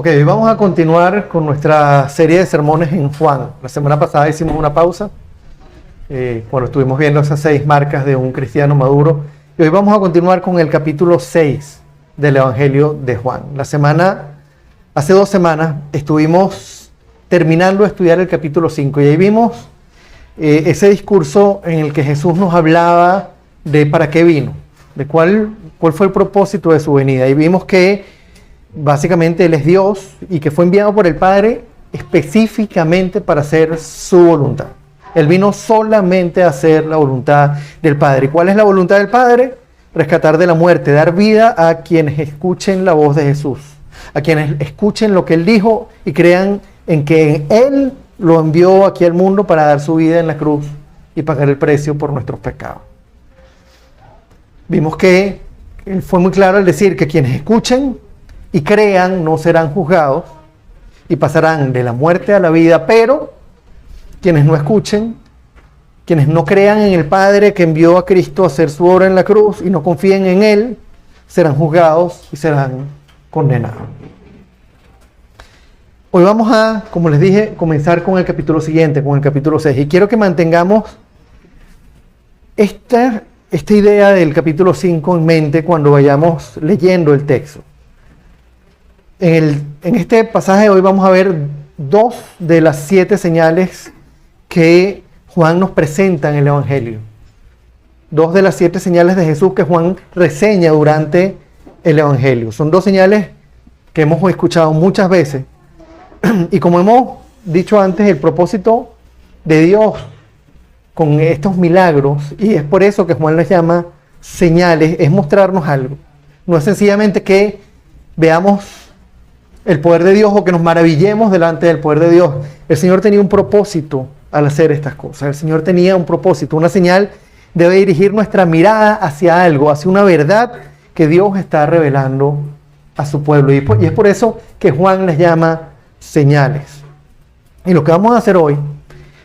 Ok, hoy vamos a continuar con nuestra serie de sermones en Juan. La semana pasada hicimos una pausa cuando estuvimos viendo esas 6 marcas de un cristiano maduro. Y hoy vamos a continuar con el capítulo 6 del Evangelio de Juan. Hace 2 semanas estuvimos terminando de estudiar el capítulo 5 y ahí vimos ese discurso en el que Jesús nos hablaba de para qué vino, de cuál fue el propósito de su venida. Y vimos que básicamente Él es Dios y que fue enviado por el Padre específicamente para hacer su voluntad. Él vino solamente a hacer la voluntad del Padre. ¿Y cuál es la voluntad del Padre? Rescatar de la muerte, dar vida a quienes escuchen la voz de Jesús, a quienes escuchen lo que Él dijo y crean en que Él lo envió aquí al mundo para dar su vida en la cruz y pagar el precio por nuestros pecados. Vimos que Él fue muy claro al decir que quienes escuchen y crean no serán juzgados y pasarán de la muerte a la vida, pero quienes no escuchen, quienes no crean en el Padre que envió a Cristo a hacer su obra en la cruz y no confíen en Él, serán juzgados y serán condenados. Hoy vamos a, como les dije, comenzar con el capítulo siguiente, con el capítulo 6, y quiero que mantengamos esta idea del capítulo 5 en mente cuando vayamos leyendo el texto. En este pasaje hoy vamos a ver 2 de las 7 señales que Juan nos presenta en el Evangelio. 2 de las 7 señales de Jesús que Juan reseña durante el Evangelio. Son 2 señales que hemos escuchado muchas veces. Y como hemos dicho antes, el propósito de Dios con estos milagros, y es por eso que Juan les llama señales, es mostrarnos algo. No es sencillamente que veamos el poder de Dios o que nos maravillemos delante del poder de Dios. El Señor tenía un propósito al hacer estas cosas. El Señor tenía un propósito. Una señal debe dirigir nuestra mirada hacia algo, hacia una verdad que Dios está revelando a su pueblo. Y es por eso que Juan les llama señales. Y lo que vamos a hacer hoy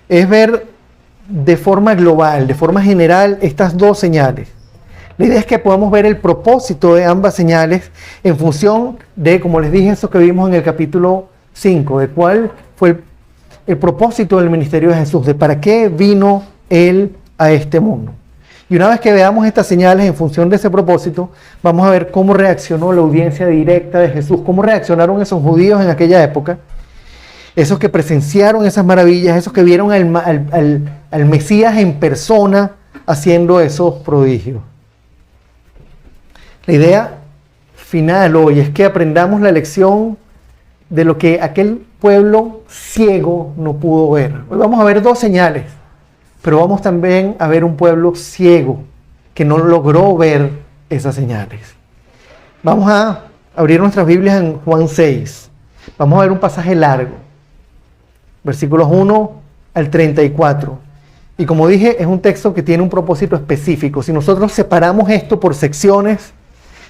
es ver de forma global, de forma general, estas 2 señales. La idea es que podamos ver el propósito de ambas señales en función de, como les dije, eso que vimos en el capítulo 5, de cuál fue el propósito del ministerio de Jesús, de para qué vino Él a este mundo. Y una vez que veamos estas señales en función de ese propósito, vamos a ver cómo reaccionó la audiencia directa de Jesús, cómo reaccionaron esos judíos en aquella época, esos que presenciaron esas maravillas, esos que vieron al Mesías en persona haciendo esos prodigios. La idea final hoy es que aprendamos la lección de lo que aquel pueblo ciego no pudo ver. Hoy vamos a ver 2 señales, pero vamos también a ver un pueblo ciego que no logró ver esas señales. Vamos a abrir nuestras Biblias en Juan 6. Vamos a ver un pasaje largo, versículos 1 al 34. Y como dije, es un texto que tiene un propósito específico. Si nosotros separamos esto por secciones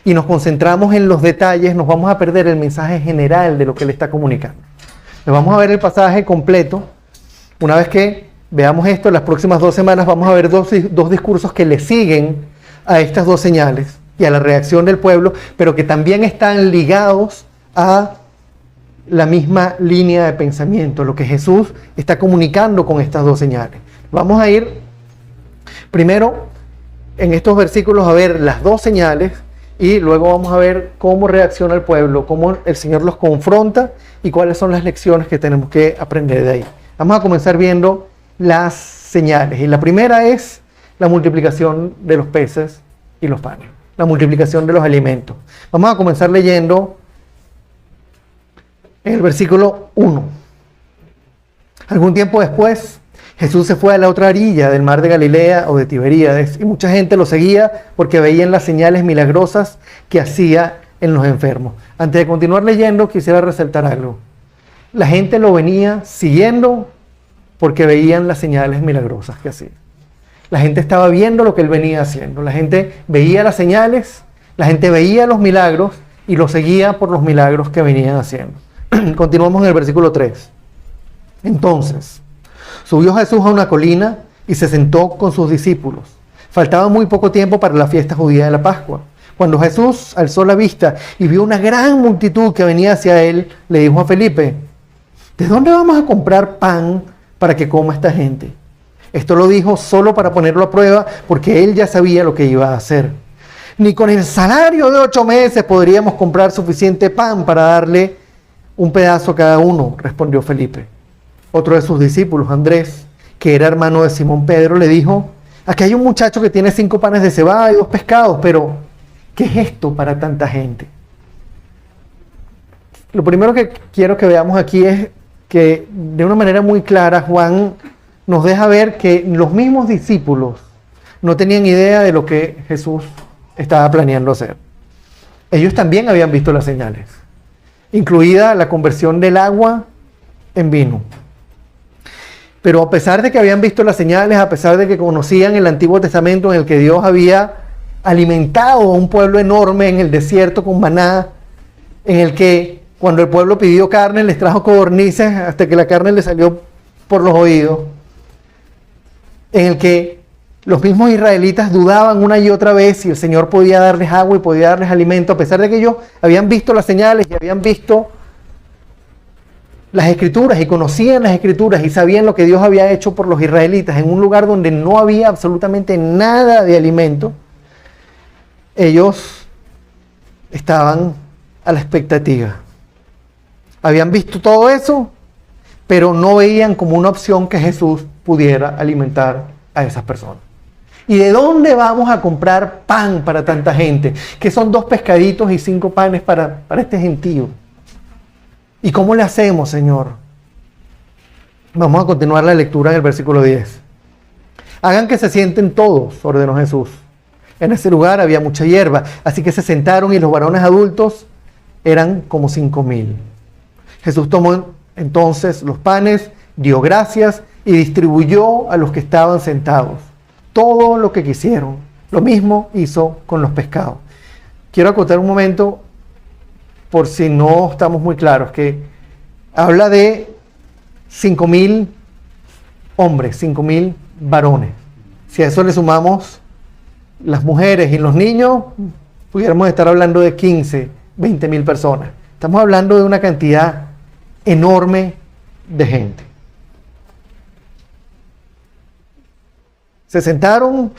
y nos concentramos en los detalles, nos vamos a perder el mensaje general de lo que Él está comunicando. Nos vamos a ver el pasaje completo. Una vez que veamos esto, las próximas 2 semanas vamos a ver dos discursos que le siguen a estas 2 señales y a la reacción del pueblo, pero que también están ligados a la misma línea de pensamiento, lo que Jesús está comunicando con estas 2 señales. Vamos a ir primero en estos versículos a ver las 2 señales, y luego vamos a ver cómo reacciona el pueblo, cómo el Señor los confronta y cuáles son las lecciones que tenemos que aprender de ahí. Vamos a comenzar viendo las señales. Y la primera es la multiplicación de los peces y los panes, la multiplicación de los alimentos. Vamos a comenzar leyendo en el versículo 1. Algún tiempo después, Jesús se fue a la otra orilla del mar de Galilea o de Tiberíades, y mucha gente lo seguía porque veían las señales milagrosas que hacía en los enfermos. Antes de continuar leyendo, quisiera resaltar algo. La gente lo venía siguiendo porque veían las señales milagrosas que hacía. La gente estaba viendo lo que Él venía haciendo. La gente veía las señales, la gente veía los milagros y lo seguía por los milagros que venían haciendo. Continuamos en el versículo 3. Entonces, subió Jesús a una colina y se sentó con sus discípulos. Faltaba muy poco tiempo para la fiesta judía de la Pascua. Cuando Jesús alzó la vista y vio una gran multitud que venía hacia él, le dijo a Felipe: ¿de dónde vamos a comprar pan para que coma esta gente? Esto lo dijo solo para ponerlo a prueba, porque él ya sabía lo que iba a hacer. Ni con el salario de 8 meses podríamos comprar suficiente pan para darle un pedazo a cada uno, respondió Felipe. Otro de sus discípulos, Andrés, que era hermano de Simón Pedro, le dijo: aquí hay un muchacho que tiene 5 panes de cebada y 2 pescados, pero ¿qué es esto para tanta gente? Lo primero que quiero que veamos aquí es que de una manera muy clara Juan nos deja ver que los mismos discípulos no tenían idea de lo que Jesús estaba planeando hacer. Ellos también habían visto las señales, incluida la conversión del agua en vino. Pero a pesar de que habían visto las señales, a pesar de que conocían el Antiguo Testamento en el que Dios había alimentado a un pueblo enorme en el desierto con maná, en el que cuando el pueblo pidió carne les trajo codornices hasta que la carne le salió por los oídos, en el que los mismos israelitas dudaban una y otra vez si el Señor podía darles agua y podía darles alimento, a pesar de que ellos habían visto las señales y habían visto las escrituras y conocían las escrituras y sabían lo que Dios había hecho por los israelitas en un lugar donde no había absolutamente nada de alimento. Ellos estaban a la expectativa. Habían visto todo eso, pero no veían como una opción que Jesús pudiera alimentar a esas personas. ¿Y de dónde vamos a comprar pan para tanta gente? Que son 2 pescaditos y 5 panes para este gentío. ¿Y cómo le hacemos, Señor? Vamos a continuar la lectura en el versículo 10. Hagan que se sienten todos, ordenó Jesús. En ese lugar había mucha hierba, así que se sentaron y los varones adultos eran como 5,000. Jesús tomó entonces los panes, dio gracias y distribuyó a los que estaban sentados todo lo que quisieron. Lo mismo hizo con los pescados. Quiero acotar un momento, por si no estamos muy claros, que habla de 5,000 hombres, 5,000 varones. Si a eso le sumamos las mujeres y los niños, pudiéramos estar hablando de 15, 20,000 personas. Estamos hablando de una cantidad enorme de gente. Se sentaron,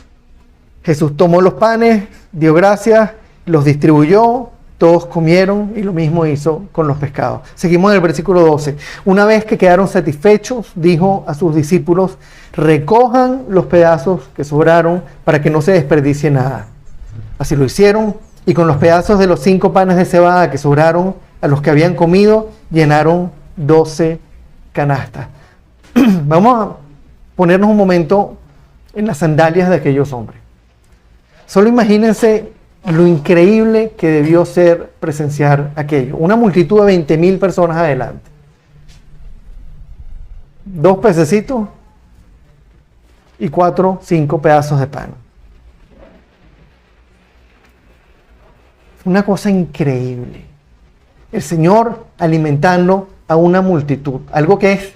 Jesús tomó los panes, dio gracias, los distribuyó, todos comieron y lo mismo hizo con los pescados. Seguimos en el versículo 12. Una vez que quedaron satisfechos, dijo a sus discípulos: recojan los pedazos que sobraron para que no se desperdicie nada. Así lo hicieron, y con los pedazos de los 5 panes de cebada que sobraron a los que habían comido, llenaron 12 canastas. Vamos a ponernos un momento en las sandalias de aquellos hombres. Solo imagínense lo increíble que debió ser presenciar aquello. Una multitud de 20,000 personas adelante. 2 pececitos y 4, 5 pedazos de pan. Una cosa increíble. El Señor alimentando a una multitud. Algo que es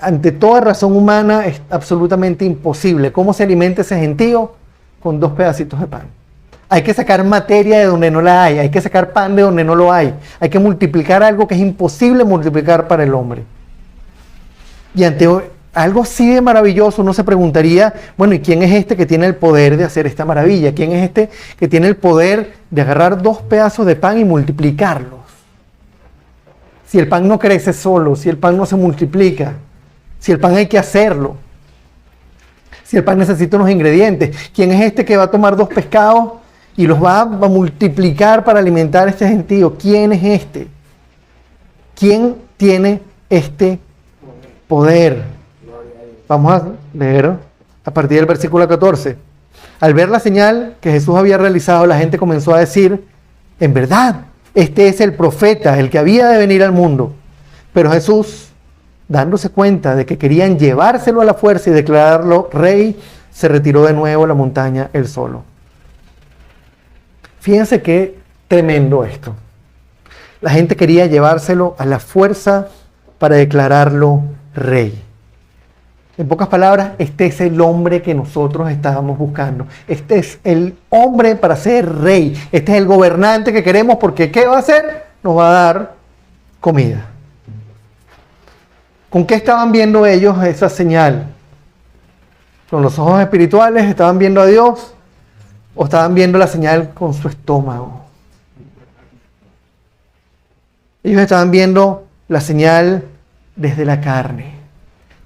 ante toda razón humana es absolutamente imposible. ¿Cómo se alimenta ese gentío? Con 2 pedacitos de pan. Hay que sacar materia de donde no la hay que sacar pan de donde no lo hay que multiplicar algo que es imposible multiplicar para el hombre. Y ante algo así de maravilloso uno se preguntaría, bueno, ¿y quién es este que tiene el poder de hacer esta maravilla? ¿Quién es este que tiene el poder de agarrar 2 pedazos de pan y multiplicarlos? Si el pan no crece solo, si el pan no se multiplica, si el pan hay que hacerlo, si el pan necesita unos ingredientes, ¿quién es este que va a tomar 2 pescados y los va a multiplicar para alimentar a este gentío? ¿Quién es este? ¿Quién tiene este poder? Vamos a leer a partir del versículo 14. Al ver la señal que Jesús había realizado, la gente comenzó a decir: en verdad, este es el profeta, el que había de venir al mundo. Pero Jesús, dándose cuenta de que querían llevárselo a la fuerza y declararlo rey, se retiró de nuevo a la montaña él solo. Fíjense qué tremendo esto. La gente quería llevárselo a la fuerza para declararlo rey. En pocas palabras, este es el hombre que nosotros estábamos buscando. Este es el hombre para ser rey. Este es el gobernante que queremos porque ¿qué va a hacer? Nos va a dar comida. ¿Con qué estaban viendo ellos esa señal? ¿Con los ojos espirituales? ¿Estaban viendo a Dios? ¿O estaban viendo la señal con su estómago? Ellos estaban viendo la señal desde la carne,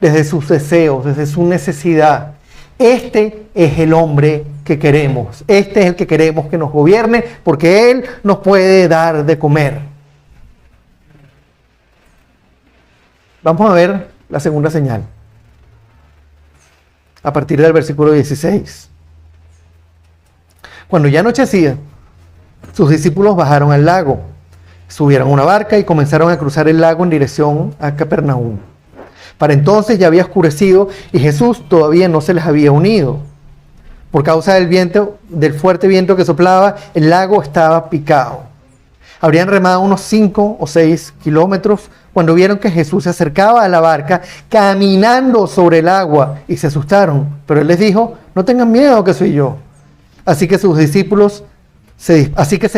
desde sus deseos, desde su necesidad. Este es el hombre que queremos. Este es el que queremos que nos gobierne porque Él nos puede dar de comer. Vamos a ver la segunda señal. A partir del versículo 16. Cuando ya anochecía, sus discípulos bajaron al lago, subieron a una barca y comenzaron a cruzar el lago en dirección a Capernaum. Para entonces ya había oscurecido y Jesús todavía no se les había unido. Por causa del viento, del fuerte viento que soplaba, el lago estaba picado. Habrían remado unos 5 o 6 kilómetros cuando vieron que Jesús se acercaba a la barca caminando sobre el agua y se asustaron. Pero Él les dijo, no tengan miedo que soy yo. Así que sus discípulos se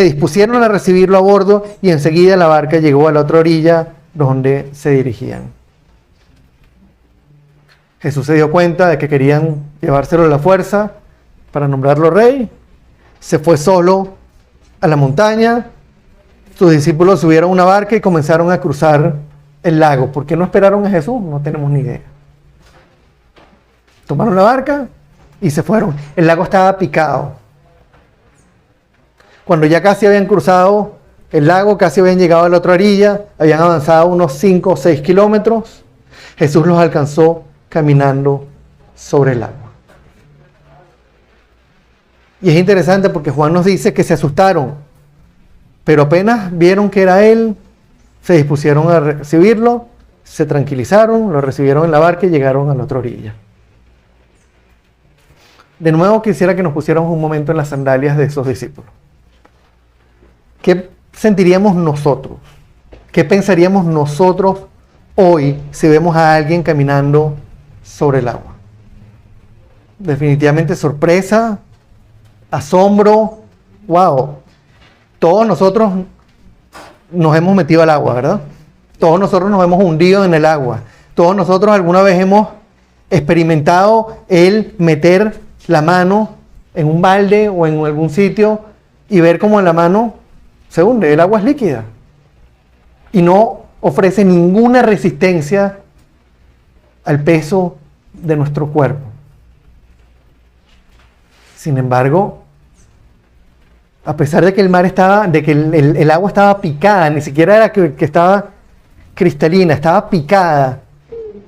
dispusieron a recibirlo a bordo y enseguida la barca llegó a la otra orilla donde se dirigían. Jesús se dio cuenta de que querían llevárselo a la fuerza para nombrarlo rey. Se fue solo a la montaña. Sus discípulos subieron a una barca y comenzaron a cruzar el lago. ¿Por qué no esperaron a Jesús? No tenemos ni idea. Tomaron la barca y se fueron. El lago estaba picado. Cuando ya casi habían cruzado el lago, casi habían llegado a la otra orilla, habían avanzado unos 5 o 6 kilómetros, Jesús los alcanzó caminando sobre el agua. Y es interesante porque Juan nos dice que se asustaron, pero apenas vieron que era Él, se dispusieron a recibirlo, se tranquilizaron, lo recibieron en la barca y llegaron a la otra orilla. De nuevo quisiera que nos pusiéramos un momento en las sandalias de esos discípulos. ¿Qué sentiríamos nosotros? ¿Qué pensaríamos nosotros hoy si vemos a alguien caminando sobre el agua? Definitivamente sorpresa, asombro, wow. Todos nosotros nos hemos metido al agua, ¿verdad? Todos nosotros nos hemos hundido en el agua. Todos nosotros alguna vez hemos experimentado el meter la mano en un balde o en algún sitio y ver cómo la mano se hunde. El agua es líquida y no ofrece ninguna resistencia al peso de nuestro cuerpo. Sin embargo, a pesar de que el mar estaba, de que el agua estaba picada, ni siquiera era que estaba cristalina, estaba picada,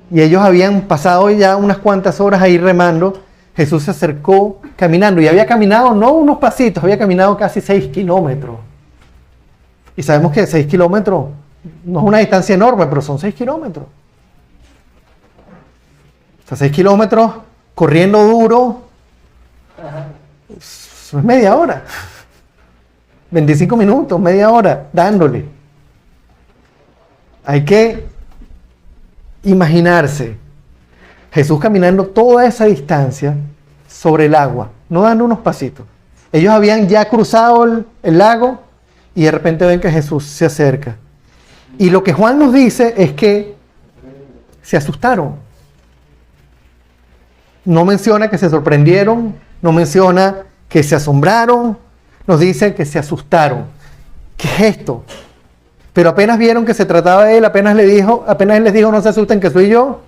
y ellos habían pasado ya unas cuantas horas ahí remando, Jesús se acercó caminando, y había caminado no unos pasitos, había caminado casi 6 kilómetros. Y sabemos que 6 kilómetros no es una distancia enorme, pero son 6 kilómetros. O sea, 6 kilómetros corriendo duro, eso es media hora. 25 minutos, media hora, dándole. Hay que imaginarse Jesús caminando toda esa distancia sobre el agua, no dando unos pasitos. Ellos habían ya cruzado el lago y de repente ven que Jesús se acerca. Y lo que Juan nos dice es que se asustaron. No menciona que se sorprendieron, no menciona que se asombraron, nos dice que se asustaron. ¿Qué es esto? Pero apenas vieron que se trataba de Él, apenas les dijo, no se asusten que soy yo,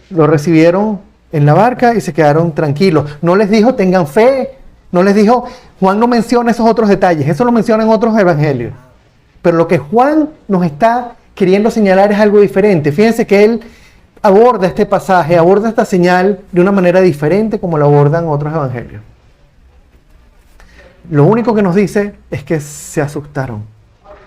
lo recibieron en la barca y se quedaron tranquilos. No les dijo tengan fe, no les dijo, Juan no menciona esos otros detalles, eso lo menciona en otros evangelios. Pero lo que Juan nos está queriendo señalar es algo diferente. Fíjense que él aborda este pasaje, aborda esta señal de una manera diferente como lo abordan otros evangelios. Lo único que nos dice es que se asustaron.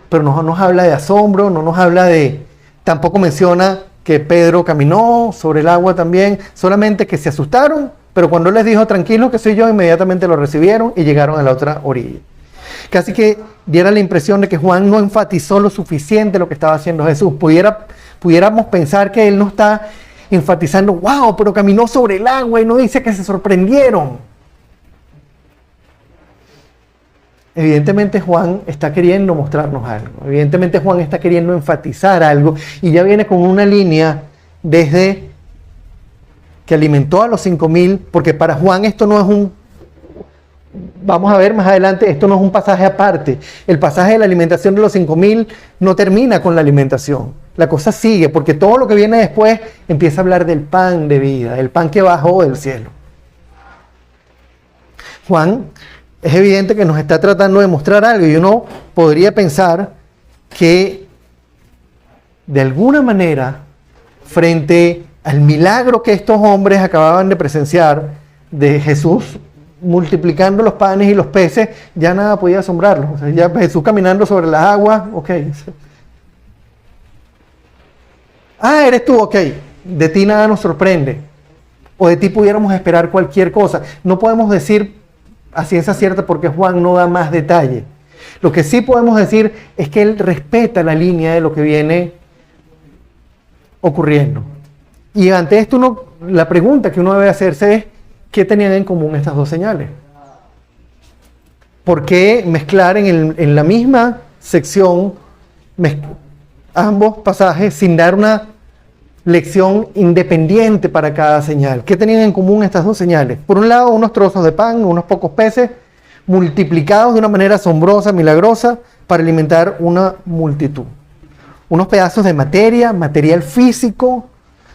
Pero no nos habla de asombro, no nos habla de... Tampoco menciona que Pedro caminó sobre el agua también, solamente que se asustaron, pero cuando él les dijo tranquilo que soy yo, inmediatamente lo recibieron y llegaron a la otra orilla. Casi que diera la impresión de que Juan no enfatizó lo suficiente lo que estaba haciendo Jesús. Pudiéramos pensar que él no está enfatizando, wow, pero caminó sobre el agua, y no dice que se sorprendieron. Evidentemente Juan está queriendo mostrarnos algo. Evidentemente Juan está queriendo enfatizar algo, y ya viene con una línea desde que alimentó a los 5,000, porque para Juan esto no es vamos a ver más adelante, esto no es un pasaje aparte. El pasaje de la alimentación de los 5,000 no termina con la alimentación. La cosa sigue, porque todo lo que viene después empieza a hablar del pan de vida, el pan que bajó del cielo. Juan es evidente que nos está tratando de mostrar algo, y uno podría pensar que de alguna manera, frente al milagro que estos hombres acababan de presenciar de Jesús multiplicando los panes y los peces, ya nada podía asombrarlos. O sea, ya Jesús caminando sobre las aguas, ok. Ah, eres tú, ok. De ti nada nos sorprende. O de ti pudiéramos esperar cualquier cosa. No podemos decir a ciencia cierta porque Juan no da más detalle. Lo que sí podemos decir es que él respeta la línea de lo que viene ocurriendo. Y ante esto la pregunta que uno debe hacerse es, ¿qué tenían en común estas dos señales? ¿Por qué mezclar en la misma sección ambos pasajes sin dar una lección independiente para cada señal? ¿Qué tenían en común estas dos señales? Por un lado, unos trozos de pan, unos pocos peces, multiplicados de una manera asombrosa, milagrosa, para alimentar una multitud. Unos pedazos de material físico,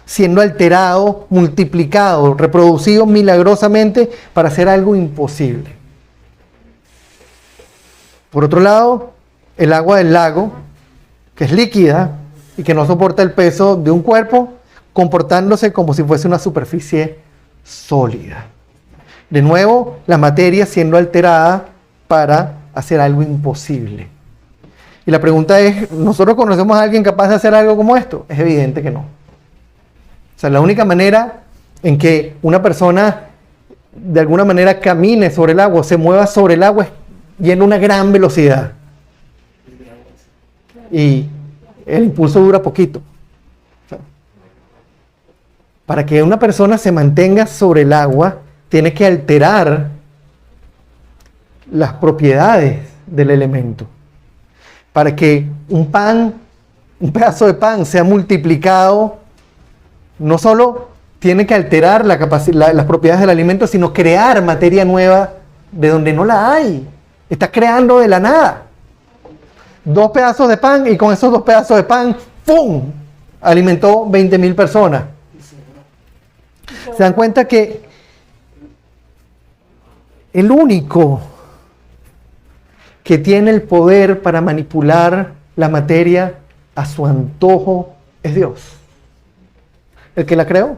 siendo alterado, multiplicado, reproducido milagrosamente para hacer algo imposible. Por otro lado, el agua del lago, que es líquida y que no soporta el peso de un cuerpo, comportándose como si fuese una superficie sólida. De nuevo, la materia siendo alterada para hacer algo imposible. Y la pregunta es, ¿nosotros conocemos a alguien capaz de hacer algo como esto? Es evidente que no. O sea, la única manera en que una persona de alguna manera camine sobre el agua, se mueva sobre el agua, es yendo a una gran velocidad. Y el impulso dura poquito. O sea, para que una persona se mantenga sobre el agua, tiene que alterar las propiedades del elemento. Para que un pedazo de pan sea multiplicado, no solo tiene que alterar las propiedades del alimento, sino crear materia nueva de donde no la hay. Está creando de la nada. 2 pedazos de pan, y con esos 2 pedazos de pan, ¡pum!, alimentó 20,000 personas. Se dan cuenta que el único que tiene el poder para manipular la materia a su antojo es Dios. El que la creó.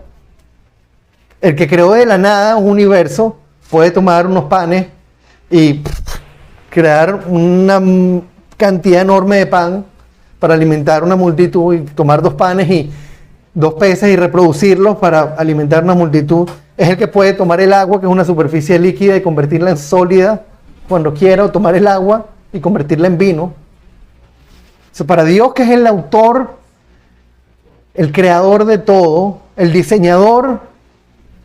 El que creó de la nada un universo puede tomar unos panes y crear una cantidad enorme de pan para alimentar una multitud, y tomar 2 panes y 2 peces y reproducirlos para alimentar una multitud. Es el que puede tomar el agua, que es una superficie líquida, y convertirla en sólida cuando quiera, o tomar el agua y convertirla en vino. O sea, para Dios, que es el autor, el creador de todo, el diseñador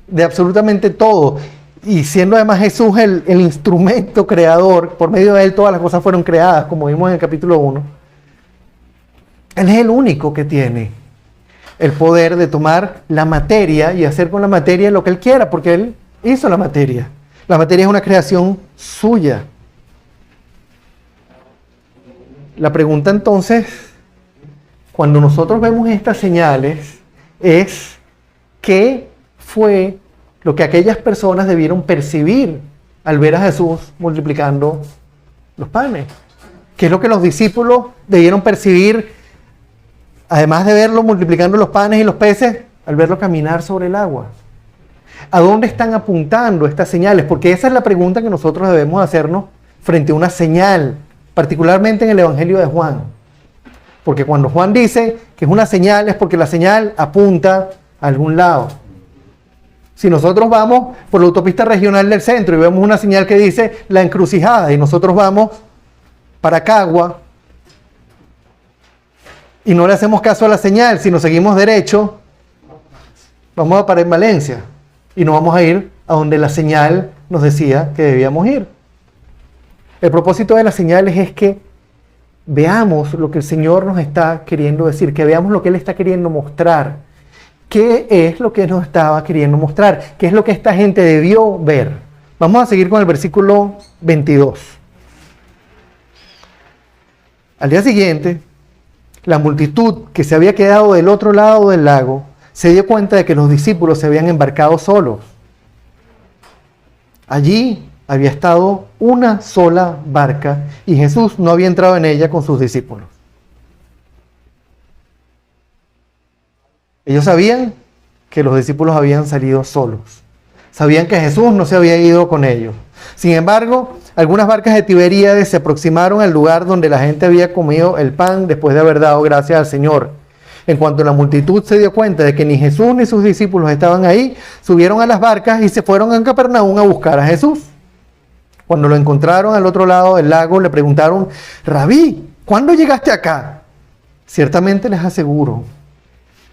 de absolutamente todo, y siendo además Jesús el instrumento creador, por medio de él todas las cosas fueron creadas, como vimos en el capítulo 1, él es el único que tiene el poder de tomar la materia y hacer con la materia lo que él quiera, porque él hizo la materia. La materia es una creación suya. La pregunta entonces, cuando nosotros vemos estas señales, es ¿qué fue lo que aquellas personas debieron percibir al ver a Jesús multiplicando los panes? ¿Qué es lo que los discípulos debieron percibir, además de verlo multiplicando los panes y los peces, al verlo caminar sobre el agua? ¿A dónde están apuntando estas señales? Porque esa es la pregunta que nosotros debemos hacernos frente a una señal, particularmente en el Evangelio de Juan. Porque cuando Juan dice que es una señal, es porque la señal apunta a algún lado. Si nosotros vamos por la autopista regional del centro y vemos una señal que dice La Encrucijada, y nosotros vamos para Cagua y no le hacemos caso a la señal, sino seguimos derecho, Vamos a parar en Valencia y no vamos a ir a donde la señal nos decía que debíamos ir. El propósito de las señales es que veamos lo que el Señor nos está queriendo decir, que veamos lo que Él está queriendo mostrar. ¿Qué es lo que nos estaba queriendo mostrar? ¿Qué es lo que esta gente debió ver? Vamos a seguir con el versículo 22. Al día siguiente, la multitud que se había quedado del otro lado del lago se dio cuenta de que los discípulos se habían embarcado solos. Allí había estado una sola barca y Jesús no había entrado en ella con sus discípulos. Ellos sabían que los discípulos habían salido solos. Sabían que Jesús no se había ido con ellos. Sin embargo, algunas barcas de Tiberíades se aproximaron al lugar donde la gente había comido el pan después de haber dado gracias al Señor. En cuanto la multitud se dio cuenta de que ni Jesús ni sus discípulos estaban ahí, subieron a las barcas y se fueron a Capernaum a buscar a Jesús. Cuando lo encontraron al otro lado del lago, le preguntaron: Rabí, ¿cuándo llegaste acá? Ciertamente les aseguro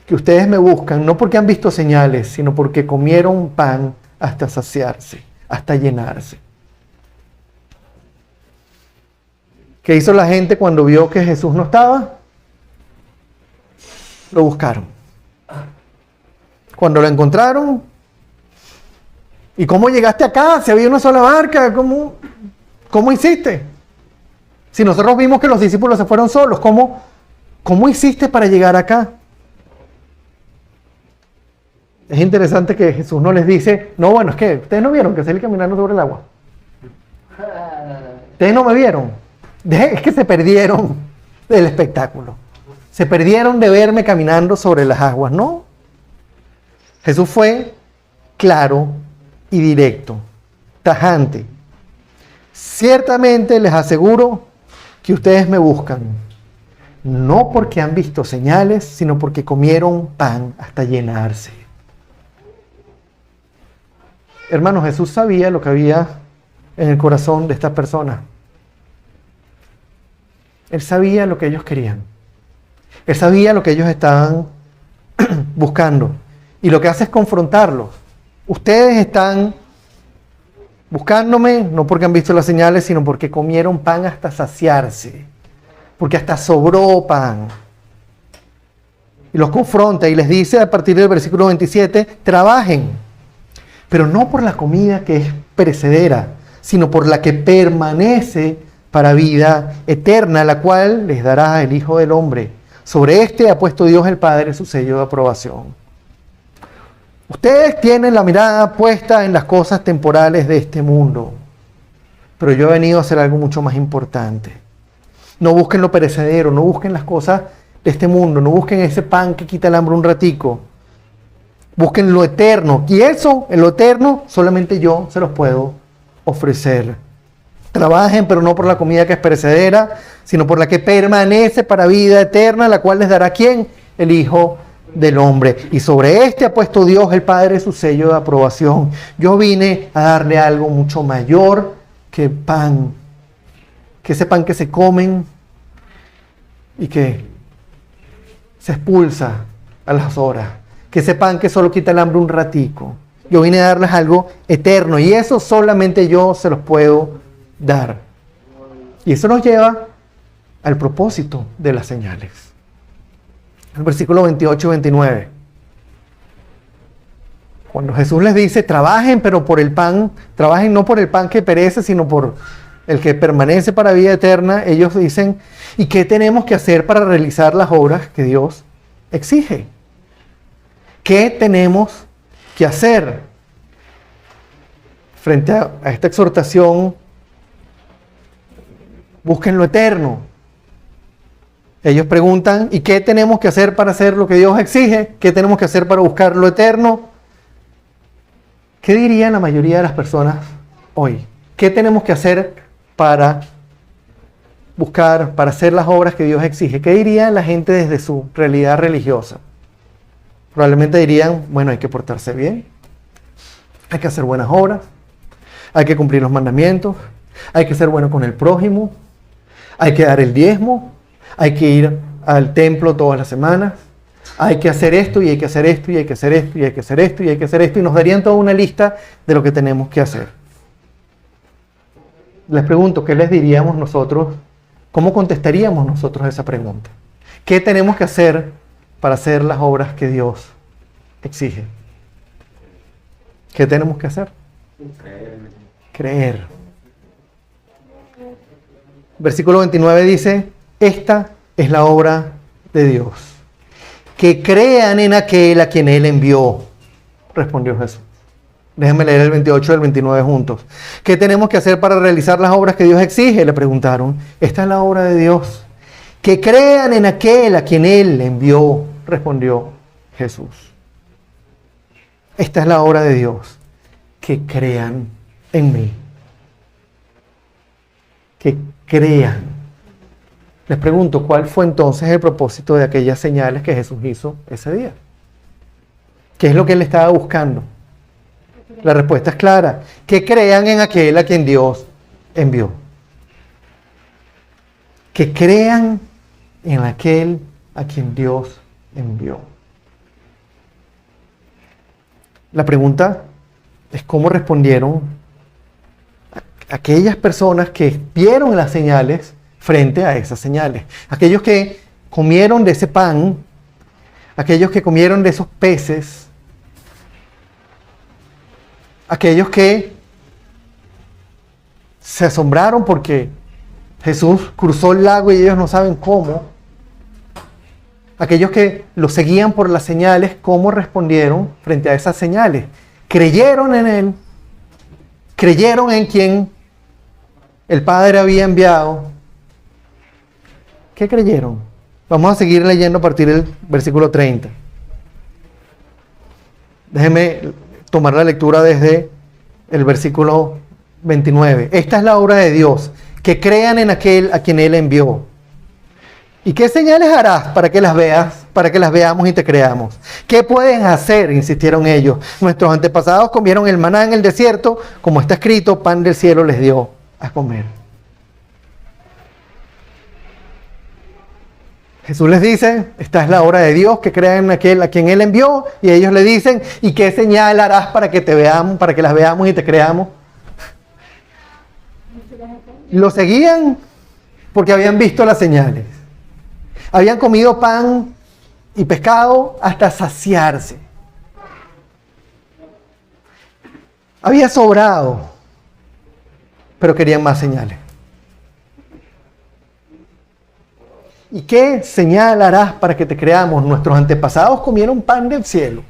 que ustedes me buscan no porque han visto señales, sino porque comieron pan hasta saciarse, hasta llenarse. ¿Qué hizo la gente cuando vio que Jesús no estaba? Lo buscaron. Cuando lo encontraron, ¿y cómo llegaste acá? Si había una sola barca, ¿cómo hiciste? Si nosotros vimos que los discípulos se fueron solos, ¿cómo hiciste para llegar acá? Es interesante que Jesús no les dice: no, bueno, es que ustedes no vieron que salí caminando sobre el agua. Ustedes no me vieron. Es que se perdieron del espectáculo. Se perdieron de verme caminando sobre las aguas, ¿no? Jesús fue claro y directo, tajante. Ciertamente les aseguro que ustedes me buscan, no porque han visto señales, sino porque comieron pan hasta llenarse. Hermanos, Jesús sabía lo que había en el corazón de estas personas. Él sabía lo que ellos querían. Él sabía lo que ellos estaban buscando. Y lo que hace es confrontarlos. Ustedes están buscándome no porque han visto las señales, sino porque comieron pan hasta saciarse. Porque hasta sobró pan. Y los confronta y les dice a partir del versículo 27, trabajen, pero no por la comida que es perecedera, sino por la que permanece para vida eterna, la cual les dará el Hijo del Hombre. Sobre este ha puesto Dios el Padre su sello de aprobación. Ustedes tienen la mirada puesta en las cosas temporales de este mundo, pero yo he venido a hacer algo mucho más importante. No busquen lo perecedero, no busquen las cosas de este mundo, no busquen ese pan que quita el hambre un ratico. Busquen lo eterno, y eso, en lo eterno, solamente yo se los puedo ofrecer. Trabajen, pero no por la comida que es perecedera, sino por la que permanece para vida eterna, la cual les dará ¿quién? El Hijo del Hombre. Y sobre este ha puesto Dios el Padre su sello de aprobación. Yo vine a darle algo mucho mayor que pan, que ese pan que se comen y que se expulsa a las horas, que ese pan que solo quita el hambre un ratico. Yo vine a darles algo eterno y eso solamente yo se los puedo dar. Y eso nos lleva al propósito de las señales. El versículo 28 y 29. Cuando Jesús les dice, trabajen, pero por el pan, trabajen no por el pan que perece, sino por el que permanece para vida eterna, ellos dicen, ¿y qué tenemos que hacer para realizar las obras que Dios exige? ¿Qué tenemos que hacer? Frente a esta exhortación, busquen lo eterno. Ellos preguntan, ¿y qué tenemos que hacer para hacer lo que Dios exige? ¿Qué tenemos que hacer para buscar lo eterno? ¿Qué diría la mayoría de las personas hoy? ¿Qué tenemos que hacer para buscar, para hacer las obras que Dios exige? ¿Qué diría la gente desde su realidad religiosa? Probablemente dirían, bueno, hay que portarse bien, hay que hacer buenas obras, hay que cumplir los mandamientos, hay que ser bueno con el prójimo, hay que dar el diezmo, hay que ir al templo todas las semanas, hay que hacer esto, y hay que hacer esto, y hay que hacer esto, y hay que hacer esto, y hay que hacer esto, y nos darían toda una lista de lo que tenemos que hacer. Les pregunto, ¿qué les diríamos nosotros? ¿Cómo contestaríamos nosotros esa pregunta? ¿Qué tenemos que hacer para hacer las obras que Dios exige? ¿Qué tenemos que hacer? Creer. Versículo 29 dice, esta es la obra de Dios. Que crean en aquel a quien Él envió, respondió Jesús. Déjenme leer el 28 y el 29 juntos. ¿Qué tenemos que hacer para realizar las obras que Dios exige? Le preguntaron. Esta es la obra de Dios. Que crean en aquel a quien Él envió, respondió Jesús. Esta es la obra de Dios. Que crean en mí. Que crean. Les pregunto, ¿cuál fue entonces el propósito de aquellas señales que Jesús hizo ese día? ¿Qué es lo que Él estaba buscando? La respuesta es clara. Que crean en aquel a quien Dios envió. Que crean en aquel a quien Dios envió. La pregunta es cómo respondieron aquellas personas que vieron las señales frente a esas señales. Aquellos que comieron de ese pan, aquellos que comieron de esos peces, aquellos que se asombraron porque Jesús cruzó el lago y ellos no saben cómo. Aquellos que lo seguían por las señales, ¿cómo respondieron frente a esas señales? Creyeron en Él, creyeron en quien el Padre había enviado. ¿Qué creyeron? Vamos a seguir leyendo a partir del versículo 30. Déjenme tomar la lectura desde el versículo 29. Esta es la obra de Dios, que crean en aquel a quien Él envió. ¿Y qué señales harás para que las veas, para que las veamos y te creamos? ¿Qué pueden hacer?, insistieron ellos. Nuestros antepasados comieron el maná en el desierto, como está escrito, pan del cielo les dio a comer. Jesús les dice, esta es la obra de Dios, que crean en aquel a quien Él envió, y ellos le dicen, ¿y qué señal harás para que te veamos, para que las veamos y te creamos? Lo seguían porque habían visto las señales. Habían comido pan y pescado hasta saciarse. Había sobrado, pero querían más señales. ¿Y qué señal harás para que te creamos? Nuestros antepasados comieron pan del cielo.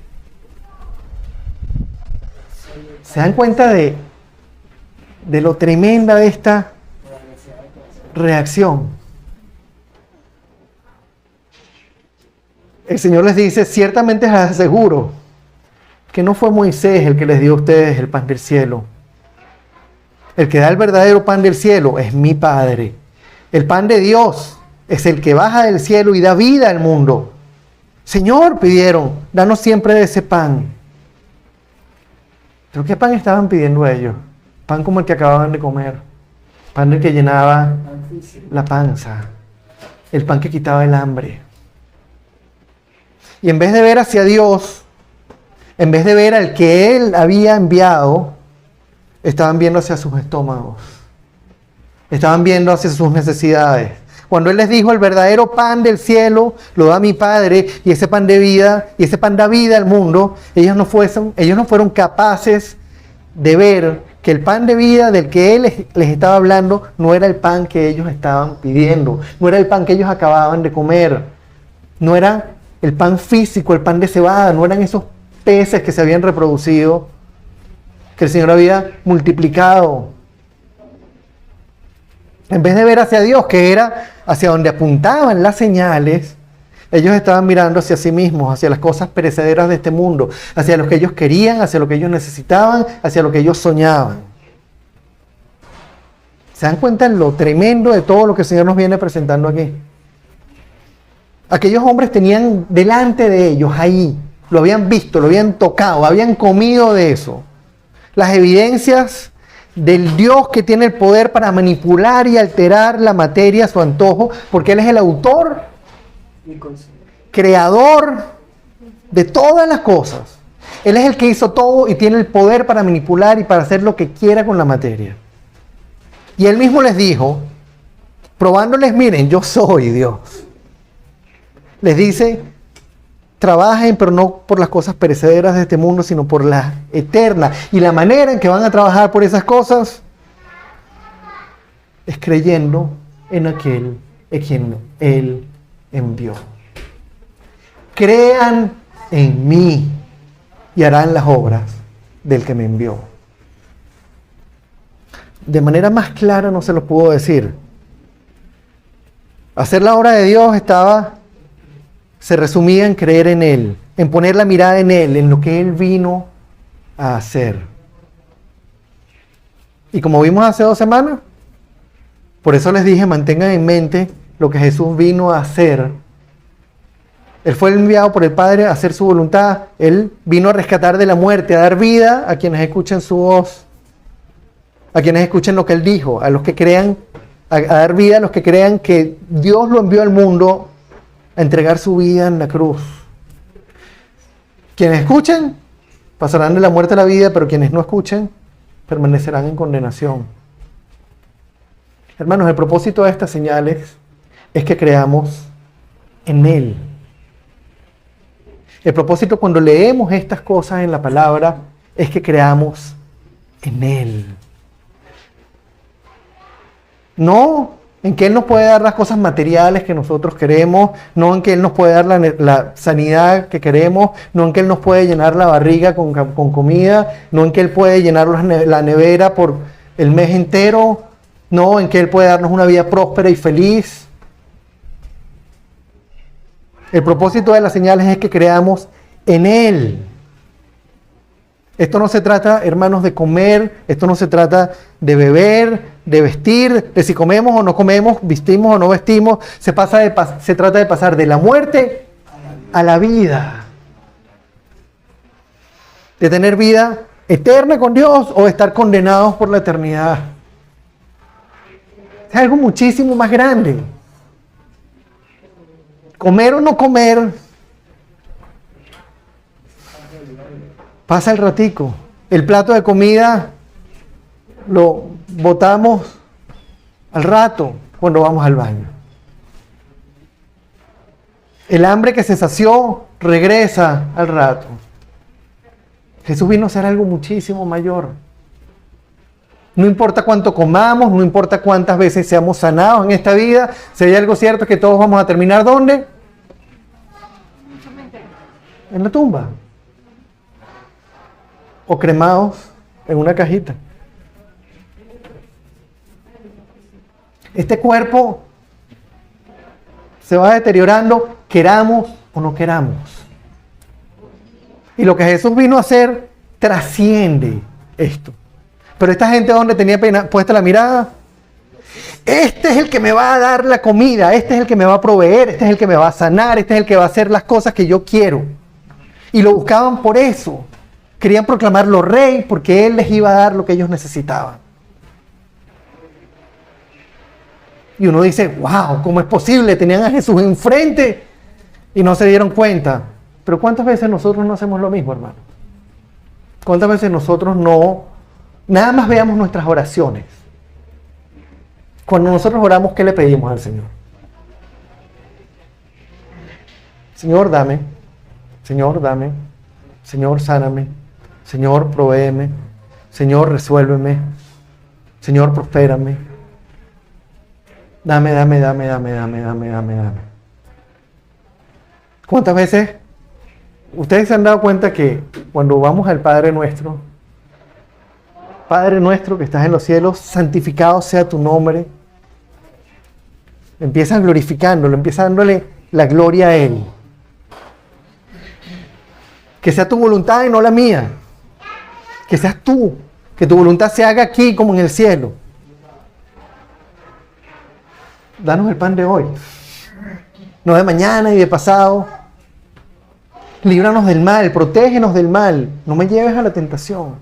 ¿Se dan cuenta de lo tremenda de esta reacción? El Señor les dice, ciertamente les aseguro que no fue Moisés el que les dio a ustedes el pan del cielo. El que da el verdadero pan del cielo es mi Padre. El pan de Dios es el que baja del cielo y da vida al mundo. Señor, pidieron, danos siempre de ese pan. ¿Pero qué pan estaban pidiendo ellos? Pan como el que acababan de comer. Pan del que llenaba la panza. El pan que quitaba el hambre. Y en vez de ver hacia Dios, en vez de ver al que Él había enviado, estaban viendo hacia sus estómagos. Estaban viendo hacia sus necesidades. Cuando Él les dijo, el verdadero pan del cielo lo da mi Padre, y ese pan de vida, y ese pan da vida al mundo, ellos no fueron capaces de ver que el pan de vida del que Él les estaba hablando no era el pan que ellos estaban pidiendo, no era el pan que ellos acababan de comer, no era el pan físico, el pan de cebada, no eran esos peces que se habían reproducido, que el Señor había multiplicado. En vez de ver hacia Dios, que era hacia donde apuntaban las señales, ellos estaban mirando hacia sí mismos, hacia las cosas perecederas de este mundo, hacia lo que ellos querían, hacia lo que ellos necesitaban, hacia lo que ellos soñaban. ¿Se dan cuenta de lo tremendo de todo lo que el Señor nos viene presentando aquí? Aquellos hombres tenían delante de ellos, ahí, lo habían visto, lo habían tocado, habían comido de eso. Las evidencias del Dios que tiene el poder para manipular y alterar la materia a su antojo, porque Él es el autor creador de todas las cosas. Él es el que hizo todo y tiene el poder para manipular y para hacer lo que quiera con la materia. Y Él mismo les dijo, probándoles, miren, yo soy Dios. Les dice, trabajen, pero no por las cosas perecederas de este mundo, sino por las eternas. Y la manera en que van a trabajar por esas cosas es creyendo en aquel en quien Él envió. Crean en mí y harán las obras del que me envió. De manera más clara no se lo puedo decir. Hacer la obra de Dios se resumía en creer en Él, en poner la mirada en Él, en lo que Él vino a hacer. Y como vimos hace 2 semanas, por eso les dije, mantengan en mente lo que Jesús vino a hacer. Él fue enviado por el Padre a hacer su voluntad. Él vino a rescatar de la muerte, a dar vida a quienes escuchen su voz, a quienes escuchen lo que Él dijo, a los que crean, a dar vida a los que crean que Dios lo envió al mundo a entregar su vida en la cruz. Quienes escuchen pasarán de la muerte a la vida, pero quienes no escuchen permanecerán en condenación. Hermanos, el propósito de estas señales es que creamos en Él. El propósito cuando leemos estas cosas en la palabra es que creamos en Él. No en que Él nos puede dar las cosas materiales que nosotros queremos, no en que Él nos puede dar la sanidad que queremos, no en que Él nos puede llenar la barriga con comida, no en que Él puede llenar la nevera por el mes entero, no en que Él puede darnos una vida próspera y feliz. El propósito de las señales es que creamos en Él. Esto no se trata, hermanos, de comer, esto no se trata de beber, de vestir, de si comemos o no comemos, vestimos o no vestimos. Se trata de pasar de la muerte a la vida. De tener vida eterna con Dios o de estar condenados por la eternidad. Es algo muchísimo más grande. Comer o no comer, pasa el ratico. El plato de comida lo botamos al rato cuando vamos al baño. El hambre que se sació regresa al rato. Jesús vino a hacer algo muchísimo mayor. No importa cuánto comamos, no importa cuántas veces seamos sanados en esta vida, si hay algo cierto es que todos vamos a terminar ¿dónde? En la tumba. O cremados en una cajita. Este cuerpo se va deteriorando, queramos o no queramos. Y lo que Jesús vino a hacer trasciende esto. Pero esta gente, ¿dónde tenía puesta la mirada? Este es el que me va a dar la comida, este es el que me va a proveer, este es el que me va a sanar, este es el que va a hacer las cosas que yo quiero. Y lo buscaban por eso. Querían proclamarlo rey porque Él les iba a dar lo que ellos necesitaban. Y uno dice, wow, ¿cómo es posible? Tenían a Jesús enfrente y no se dieron cuenta. Pero ¿cuántas veces nosotros no hacemos lo mismo, hermano? ¿Cuántas veces nosotros nada más veamos nuestras oraciones? Cuando nosotros oramos, ¿qué le pedimos al Señor? Señor, dame. Señor, dame. Señor, sáname. Señor, provéeme. Señor, resuélveme. Señor, prospérame. Dame. ¿Cuántas veces ustedes se han dado cuenta que cuando vamos al Padre nuestro que estás en los cielos, santificado sea tu nombre, empiezas glorificándolo, empiezas dándole la gloria a Él? Que sea tu voluntad y no la mía. Que seas tú, que tu voluntad se haga aquí como en el cielo. Danos el pan de hoy, no de mañana y de pasado. Líbranos del mal, protégenos del mal, no me lleves a la tentación.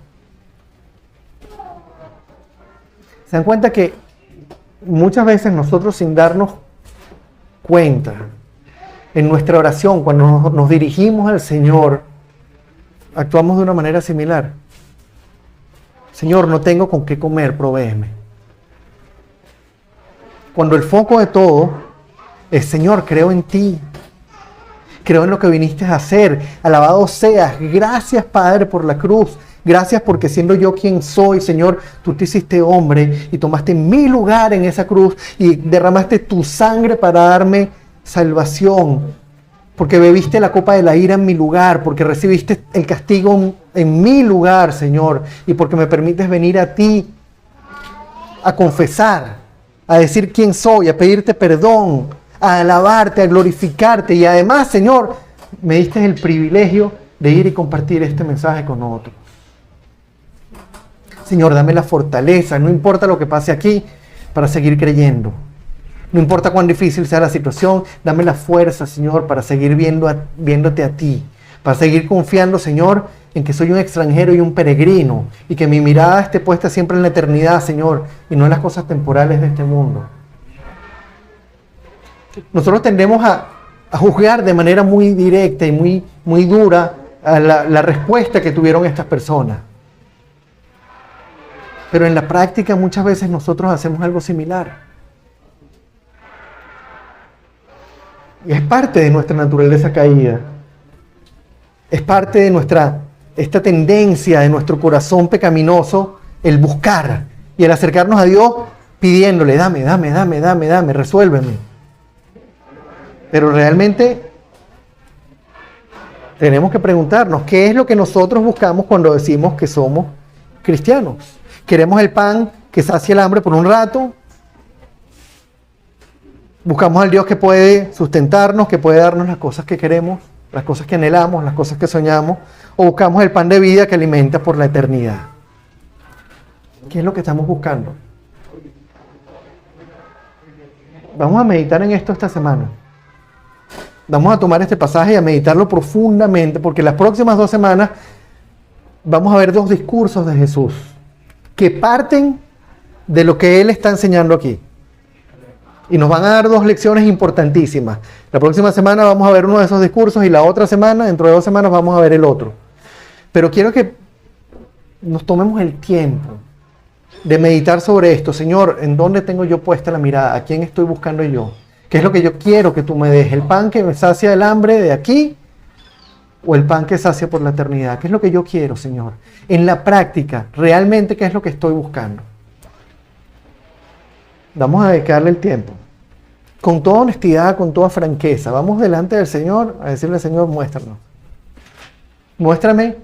¿Se dan cuenta que muchas veces nosotros sin darnos cuenta En nuestra oración, cuando nos dirigimos al Señor, actuamos de una manera similar. Señor, no tengo con qué comer, provéeme. Cuando el foco de todo es, Señor, creo en ti. Creo en lo que viniste a hacer. Alabado seas. Gracias, Padre, por la cruz. Gracias porque siendo yo quien soy, Señor, tú te hiciste hombre y tomaste mi lugar en esa cruz y derramaste tu sangre para darme salvación. Porque bebiste la copa de la ira en mi lugar, porque recibiste el castigo en mi lugar, Señor, y porque me permites venir a ti a confesar, a decir quién soy, a pedirte perdón, a alabarte, a glorificarte. Y además, Señor, me diste el privilegio de ir y compartir este mensaje con otros. Señor, dame la fortaleza, no importa lo que pase aquí, para seguir creyendo. No importa cuán difícil sea la situación, dame la fuerza, Señor, para seguir viéndote a ti. Para seguir confiando, Señor, en que soy un extranjero y un peregrino. Y que mi mirada esté puesta siempre en la eternidad, Señor, y no en las cosas temporales de este mundo. Nosotros tendemos a juzgar de manera muy directa y muy dura a la respuesta que tuvieron estas personas. Pero en la práctica muchas veces nosotros hacemos algo similar. Y es parte de nuestra naturaleza caída. Es parte de esta tendencia de nuestro corazón pecaminoso, el buscar y el acercarnos a Dios pidiéndole, dame, resuélveme. Pero realmente tenemos que preguntarnos, ¿qué es lo que nosotros buscamos cuando decimos que somos cristianos? ¿Queremos el pan que sacia el hambre por un rato? ¿Buscamos al Dios que puede sustentarnos, que puede darnos las cosas que queremos, las cosas que anhelamos, las cosas que soñamos? ¿O buscamos el pan de vida que alimenta por la eternidad? ¿Qué es lo que estamos buscando? Vamos a meditar en esto esta semana. Vamos a tomar este pasaje y a meditarlo profundamente, porque las próximas 2 semanas vamos a ver 2 discursos de Jesús que parten de lo que Él está enseñando aquí. Y nos van a dar 2 lecciones importantísimas. La próxima semana vamos a ver uno de esos discursos y la otra semana, dentro de 2 semanas, vamos a ver el otro. Pero quiero que nos tomemos el tiempo de meditar sobre esto. Señor, ¿en dónde tengo yo puesta la mirada? ¿A quién estoy buscando yo? ¿Qué es lo que yo quiero que tú me des? ¿El pan que me sacia el hambre de aquí? ¿O el pan que sacia por la eternidad? ¿Qué es lo que yo quiero, Señor? En la práctica, realmente, ¿qué es lo que estoy buscando? Vamos a dedicarle el tiempo. Con toda honestidad, con toda franqueza. Vamos delante del Señor a decirle, Señor, muéstranos. Muéstrame.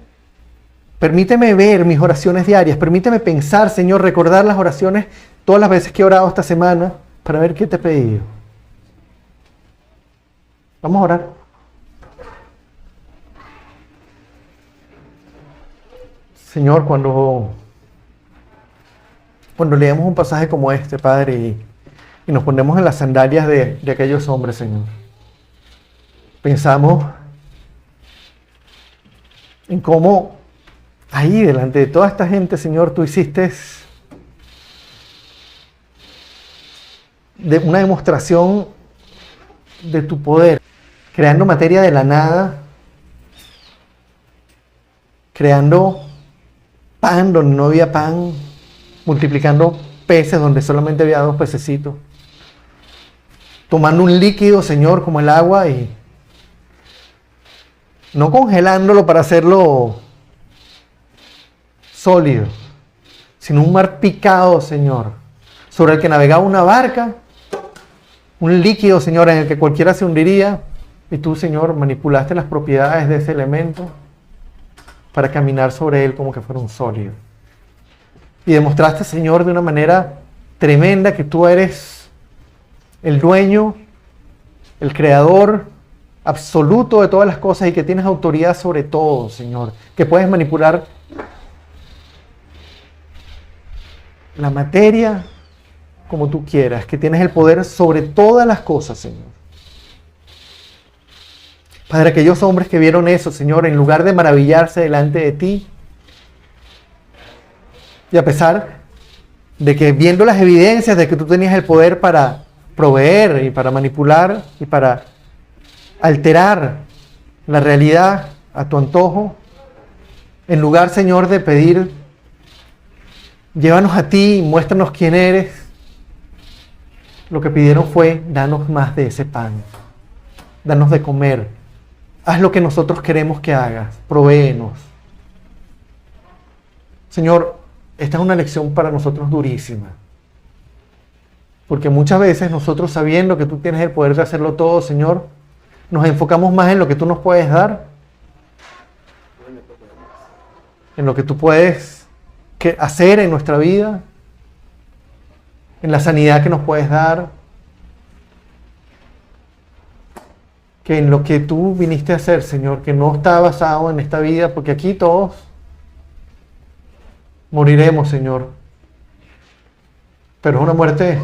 Permíteme ver mis oraciones diarias. Permíteme pensar, Señor, recordar las oraciones todas las veces que he orado esta semana para ver qué te he pedido. Vamos a orar. Señor, cuando leemos un pasaje como este, Padre, y nos ponemos en las sandalias de aquellos hombres, Señor, pensamos en cómo ahí, delante de toda esta gente, Señor, tú hiciste una demostración de tu poder, creando materia de la nada, creando pan donde no había pan, multiplicando peces donde solamente había 2 pececitos, tomando un líquido, Señor, como el agua, y no congelándolo para hacerlo sólido, sino un mar picado, Señor, sobre el que navegaba una barca, un líquido, Señor, en el que cualquiera se hundiría, y tú, Señor, manipulaste las propiedades de ese elemento para caminar sobre él como que fuera un sólido. Y demostraste, Señor, de una manera tremenda que tú eres el dueño, el creador absoluto de todas las cosas y que tienes autoridad sobre todo, Señor. Que puedes manipular la materia como tú quieras, que tienes el poder sobre todas las cosas, Señor. Padre, aquellos hombres que vieron eso, Señor, en lugar de maravillarse delante de ti, y a pesar de que viendo las evidencias de que tú tenías el poder para proveer y para manipular y para alterar la realidad a tu antojo, en lugar, Señor, de pedir, llévanos a ti, muéstranos quién eres, lo que pidieron fue, danos más de ese pan, danos de comer, haz lo que nosotros queremos que hagas, provéenos. Señor, esta es una lección para nosotros durísima, porque muchas veces nosotros, sabiendo que tú tienes el poder de hacerlo todo, Señor, nos enfocamos más en lo que tú nos puedes dar, en lo que tú puedes hacer en nuestra vida, en la sanidad que nos puedes dar, que en lo que tú viniste a hacer, Señor, que no está basado en esta vida, porque aquí todos moriremos, Señor. Pero es una muerte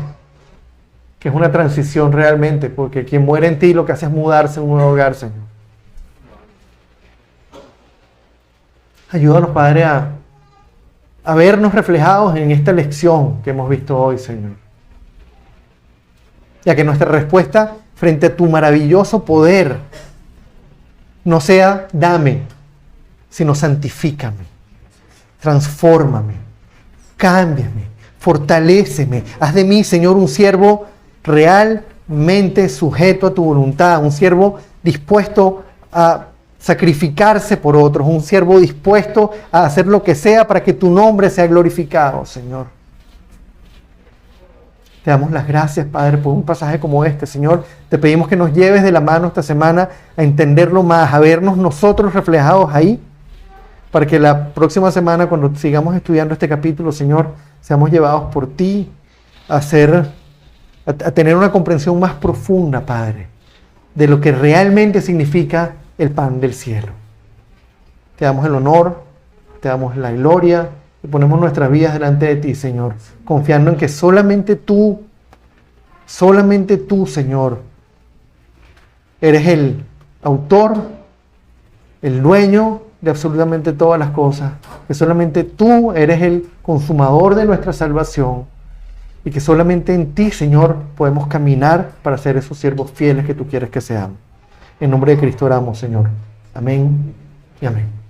que es una transición realmente, porque quien muere en ti lo que hace es mudarse a un nuevo hogar, Señor. Ayúdanos, Padre, a vernos reflejados en esta lección que hemos visto hoy, Señor. Ya que nuestra respuesta frente a tu maravilloso poder no sea dame, sino santifícame, transfórmame, cámbiame, fortaléceme. Haz de mí, Señor, un siervo realmente sujeto a tu voluntad, un siervo dispuesto a sacrificarse por otros, un siervo dispuesto a hacer lo que sea para que tu nombre sea glorificado, Señor. Te damos las gracias, Padre, por un pasaje como este, Señor. Te pedimos que nos lleves de la mano esta semana a entenderlo más, a vernos nosotros reflejados ahí, para que la próxima semana, cuando sigamos estudiando este capítulo, Señor, seamos llevados por ti a tener una comprensión más profunda, Padre, de lo que realmente significa el pan del cielo. Te damos el honor, te damos la gloria y ponemos nuestras vidas delante de ti, Señor, confiando en que solamente tú, Señor, eres el autor, el dueño de absolutamente todas las cosas, que solamente tú eres el consumador de nuestra salvación y que solamente en ti, Señor, podemos caminar para ser esos siervos fieles que tú quieres que seamos. En nombre de Cristo oramos, Señor. Amén y amén.